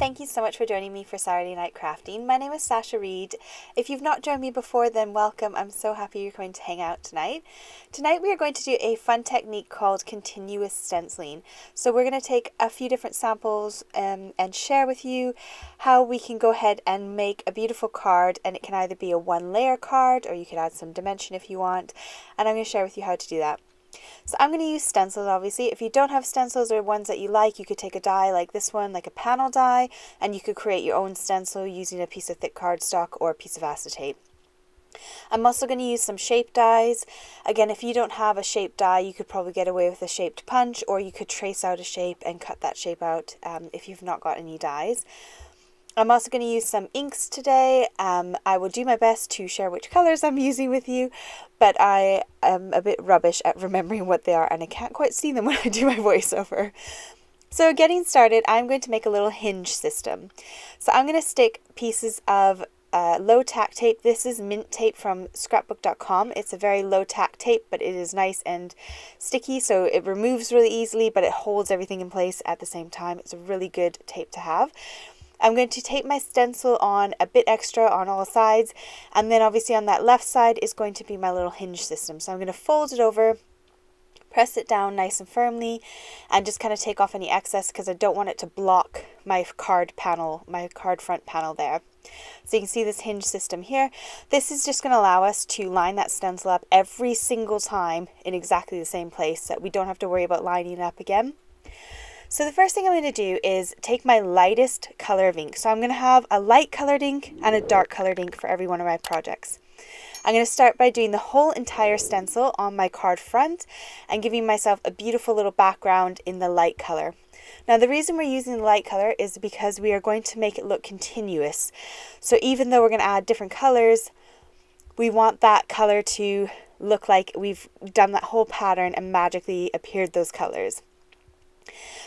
thank you so much for joining me for Saturday Night Crafting. My name is Sasha Reade. If you've not joined me before, then welcome. I'm so happy you're going to hang out tonight. Tonight we are going to do a fun technique called continuous stenciling. So we're going to take a few different samples and share with you how we can go ahead and make a beautiful card, and it can either be a one layer card or you could add some dimension if you want, and I'm going to share with you how to do that. So I'm going to use stencils, obviously. If you don't have stencils or ones that you like, you could take a die like this one, like a panel die, and you could create your own stencil using a piece of thick cardstock or a piece of acetate. I'm also going to use some shape dies. Again, if you don't have a shape die, you could probably get away with a shaped punch, or you could trace out a shape and cut that shape out if you've not got any dies. I'm also going to use some inks today. I will do my best to share which colors I'm using with you, but I am a bit rubbish at remembering what they are, and I can't quite see them when I do my voiceover. So getting started, I'm going to make a little hinge system. So I'm going to stick pieces of low tack tape. This is mint tape from scrapbook.com. It's a very low tack tape, but it is nice and sticky, so it removes really easily, but it holds everything in place at the same time. It's a really good tape to have. I'm going to tape my stencil on a bit extra on all sides, and then obviously on that left side is going to be my little hinge system. So I'm going to fold it over, press it down nice and firmly, and just kind of take off any excess because I don't want it to block my card panel, my card front panel there. So you can see this hinge system here. This is just going to allow us to line that stencil up every single time in exactly the same place, so that we don't have to worry about lining it up again. So the first thing I'm going to do is take my lightest color of ink. So I'm going to have a light colored ink and a dark colored ink for every one of my projects. I'm going to start by doing the whole entire stencil on my card front and giving myself a beautiful little background in the light color. Now the reason we're using the light color is because we are going to make it look continuous. So even though we're going to add different colors, we want that color to look like we've done that whole pattern and magically appeared those colors.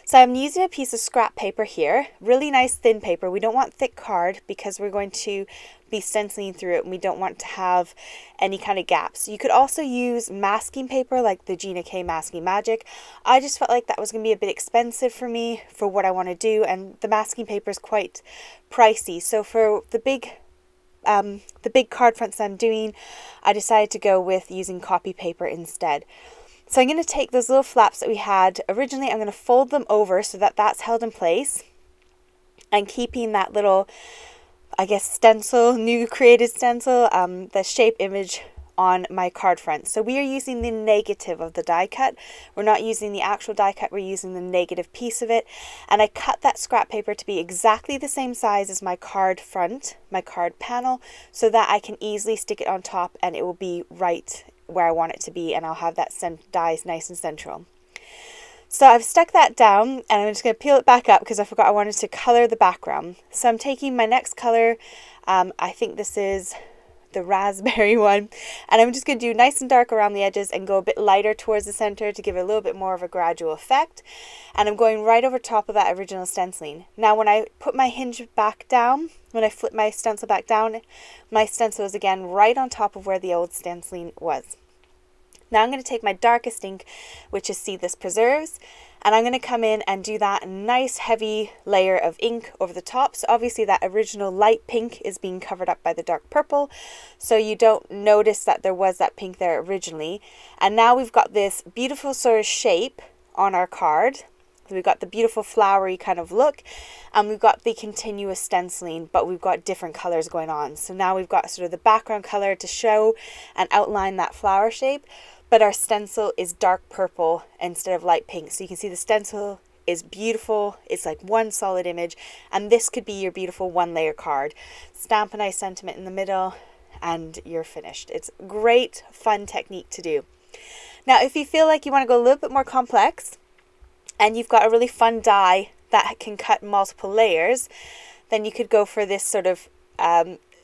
So I'm using a piece of scrap paper here, really nice thin paper. We don't want thick card because we're going to be stenciling through it and we don't want to have any kind of gaps. You could also use masking paper like the Gina K Masking Magic. I just felt like that was going to be a bit expensive for me for what I want to do, and the masking paper is quite pricey. So for the big card fronts I'm doing, I decided to go with using copy paper instead. So I'm going to take those little flaps that we had originally, I'm going to fold them over so that that's held in place, and keeping that little, I guess, stencil, new created stencil, the shape image on my card front. So we are using the negative of the die cut. We're not using the actual die cut, we're using the negative piece of it. And I cut that scrap paper to be exactly the same size as my card front, my card panel, so that I can easily stick it on top and it will be right where I want it to be, and I'll have that die nice and central. So I've stuck that down, and I'm just going to peel it back up because I forgot I wanted to color the background. So I'm taking my next color, I think this is the raspberry one, and I'm just going to do nice and dark around the edges and go a bit lighter towards the center to give it a little bit more of a gradual effect. And I'm going right over top of that original stenciling. Now when I put my hinge back down, when I flip my stencil back down, my stencil is again right on top of where the old stenciling was. Now I'm going to take my darkest ink, which is See This Preserves, and I'm going to come in and do that nice heavy layer of ink over the top. So obviously that original light pink is being covered up by the dark purple, so you don't notice that there was that pink there originally. And now we've got this beautiful sort of shape on our card. So we've got the beautiful flowery kind of look, and we've got the continuous stenciling, but we've got different colors going on. So now we've got sort of the background color to show and outline that flower shape, but our stencil is dark purple instead of light pink. So you can see the stencil is beautiful. It's like one solid image, and this could be your beautiful one layer card. Stamp a nice sentiment in the middle and you're finished. It's a great fun technique to do. Now if you feel like you want to go a little bit more complex and you've got a really fun die that can cut multiple layers, then you could go for this sort of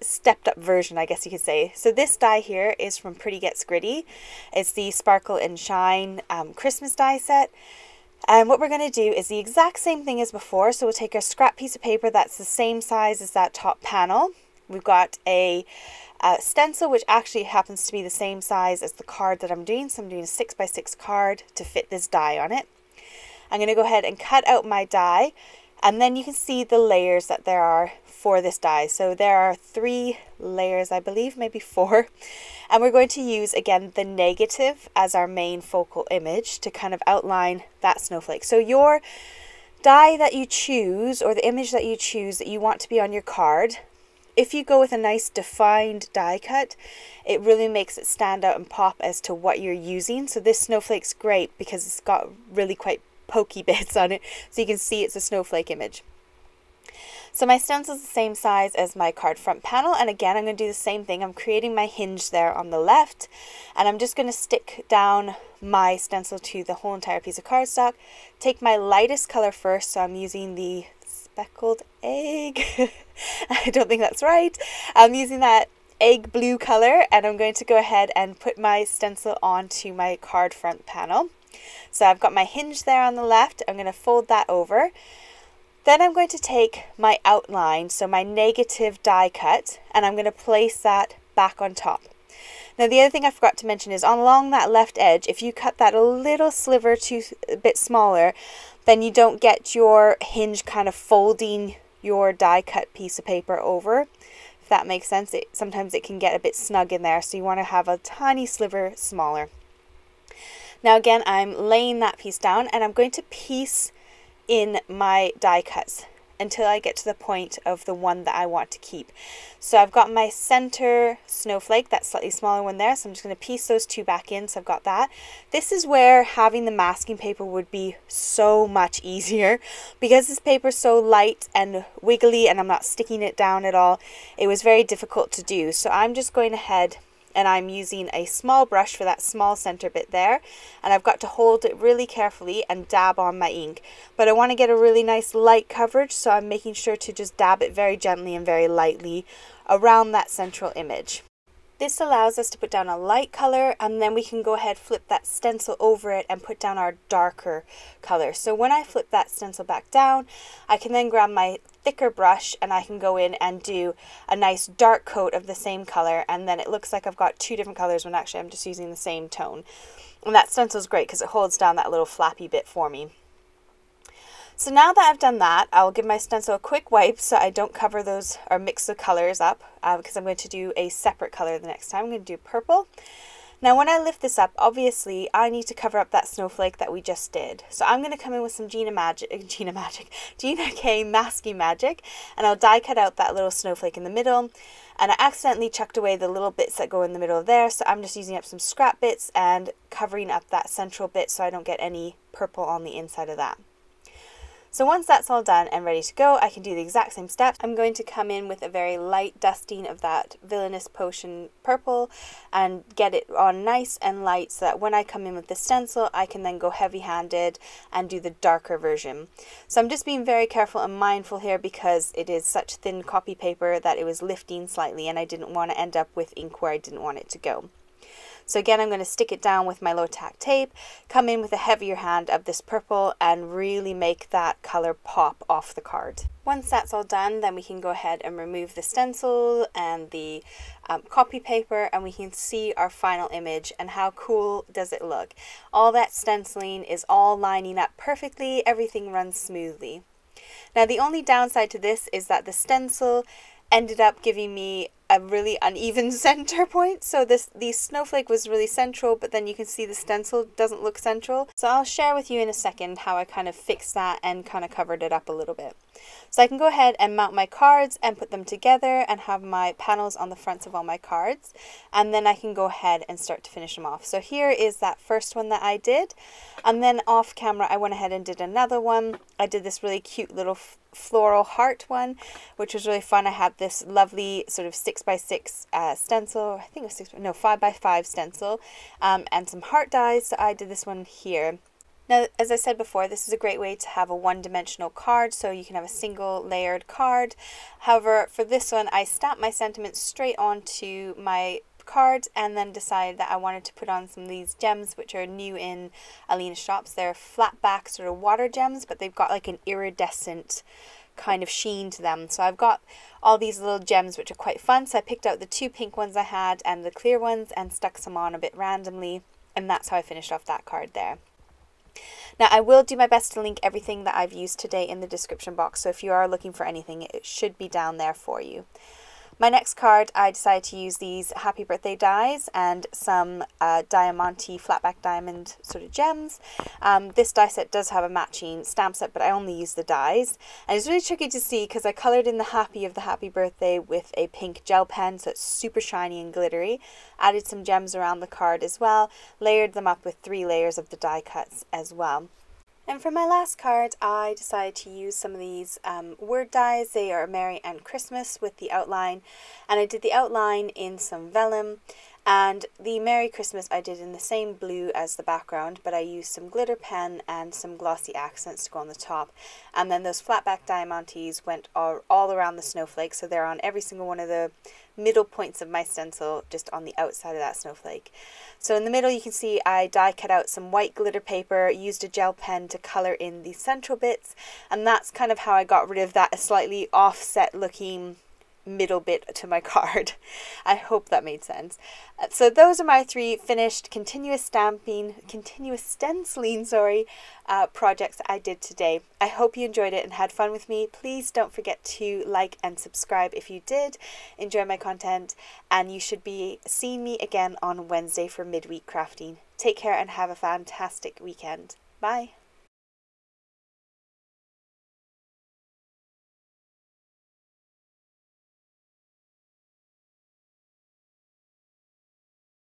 stepped up version, I guess you could say. So this die here is from Pretty Gets Gritty. It's the Sparkle and Shine Christmas die set. And what we're going to do is the exact same thing as before. So we'll take a scrap piece of paper that's the same size as that top panel. We've got a stencil, which actually happens to be the same size as the card that I'm doing. So I'm doing a 6x6 card to fit this die on it. I'm going to go ahead and cut out my die, And then you can see the layers that there are for this die. So there are 3 layers, I believe, maybe 4. And we're going to use, again, the negative as our main focal image to kind of outline that snowflake. So your die that you choose, or the image that you choose that you want to be on your card, if you go with a nice defined die cut, it really makes it stand out and pop as to what you're using. So this snowflake's great because it's got really quite pokey bits on it, so you can see it's a snowflake image. So my stencil is the same size as my card front panel, and again I'm going to do the same thing. I'm creating my hinge there on the left, and I'm just going to stick down my stencil to the whole entire piece of cardstock. Take my lightest color first, so I'm using the speckled egg. I don't think that's right. I'm using that egg blue color, and I'm going to go ahead and put my stencil onto my card front panel. So I've got my hinge there on the left. I'm going to fold that over. Then I'm going to take my outline, so my negative die cut, and I'm going to place that back on top. Now the other thing I forgot to mention is along that left edge, if you cut that a little sliver a bit smaller, then you don't get your hinge kind of folding your die cut piece of paper over. If that makes sense, sometimes it can get a bit snug in there, so you want to have a tiny sliver smaller. Now again, I'm laying that piece down, and I'm going to piece in my die cuts until I get to the point of the one that I want to keep. So I've got my center snowflake, that slightly smaller one there, so I'm just going to piece those 2 back in, so I've got that. This is where having the masking paper would be so much easier, because this paper is so light and wiggly and I'm not sticking it down at all. It was very difficult to do, so I'm just going ahead and I'm using a small brush for that small center bit there, and I've got to hold it really carefully and dab on my ink. But I want to get a really nice light coverage, so I'm making sure to just dab it very gently and very lightly around that central image. This allows us to put down a light color, and then we can go ahead, flip that stencil over it and put down our darker color. So when I flip that stencil back down, I can then grab my thicker brush and I can go in and do a nice dark coat of the same color, and then it looks like I've got 2 different colors when actually I'm just using the same tone. And that stencil is great because it holds down that little flappy bit for me. So now that I've done that, I'll give my stencil a quick wipe so I don't cover those or mix the colors up, because I'm going to do a separate color the next time. I'm going to do purple. Now when I lift this up, obviously I need to cover up that snowflake that we just did. So I'm going to come in with some Gina K Masking Magic, and I'll die cut out that little snowflake in the middle. And I accidentally chucked away the little bits that go in the middle there, so I'm just using up some scrap bits and covering up that central bit so I don't get any purple on the inside of that. So once that's all done and ready to go, I can do the exact same steps. I'm going to come in with a very light dusting of that Villainous Potion purple and get it on nice and light so that when I come in with the stencil, I can then go heavy-handed and do the darker version. So I'm just being very careful and mindful here because it is such thin copy paper that it was lifting slightly, and I didn't want to end up with ink where I didn't want it to go. So again, I'm going to stick it down with my low tack tape, come in with a heavier hand of this purple, and really make that color pop off the card. Once that's all done, then we can go ahead and remove the stencil and the copy paper, and we can see our final image and how cool does it look. All that stenciling is all lining up perfectly, everything runs smoothly. Now the only downside to this is that the stencil ended up giving me a really uneven center point. So the snowflake was really central, but then you can see the stencil doesn't look central. So I'll share with you in a second how I kind of fixed that and kind of covered it up a little bit. So I can go ahead and mount my cards and put them together and have my panels on the fronts of all my cards, and then I can go ahead and start to finish them off. So here is that first one that I did, and then off camera I went ahead and did another one. I did this really cute little floral heart one, which was really fun. I had this lovely sort of 6x6 stencil, I think it was 5x5 stencil, and some heart dies, so I did this one here. Now, as I said before, this is a great way to have a one-dimensional card, so you can have a single layered card. However, for this one, I stamped my sentiments straight onto my card and then decided that I wanted to put on some of these gems, which are new in Alina shops. They're flat back sort of water gems, but they've got like an iridescent kind of sheen to them. So I've got all these little gems which are quite fun. So I picked out the 2 pink ones I had and the clear ones and stuck some on a bit randomly, and that's how I finished off that card there. Now I will do my best to link everything that I've used today in the description box, so if you are looking for anything, it should be down there for you. My next card, I decided to use these Happy Birthday dies and some Diamante flatback diamond sort of gems. This die set does have a matching stamp set, but I only use the dies. And it's really tricky to see because I coloured in the happy of the Happy Birthday with a pink gel pen, so it's super shiny and glittery. Added some gems around the card as well, layered them up with 3 layers of the die cuts as well. And for my last card, I decided to use some of these word dies. They are Merry and Christmas with the outline. And I did the outline in some vellum. And the Merry Christmas I did in the same blue as the background, but I used some glitter pen and some glossy accents to go on the top. And then those flatback diamantes went all around the snowflake, so they're on every single one of the middle points of my stencil, just on the outside of that snowflake. So in the middle you can see I die cut out some white glitter paper, used a gel pen to colour in the central bits, and that's kind of how I got rid of that slightly offset looking middle bit to my card. I hope that made sense. So those are my 3 finished continuous stenciling, projects I did today. I hope you enjoyed it and had fun with me. Please don't forget to like and subscribe if you did enjoy my content, and you should be seeing me again on Wednesday for midweek crafting. Take care and have a fantastic weekend. Bye.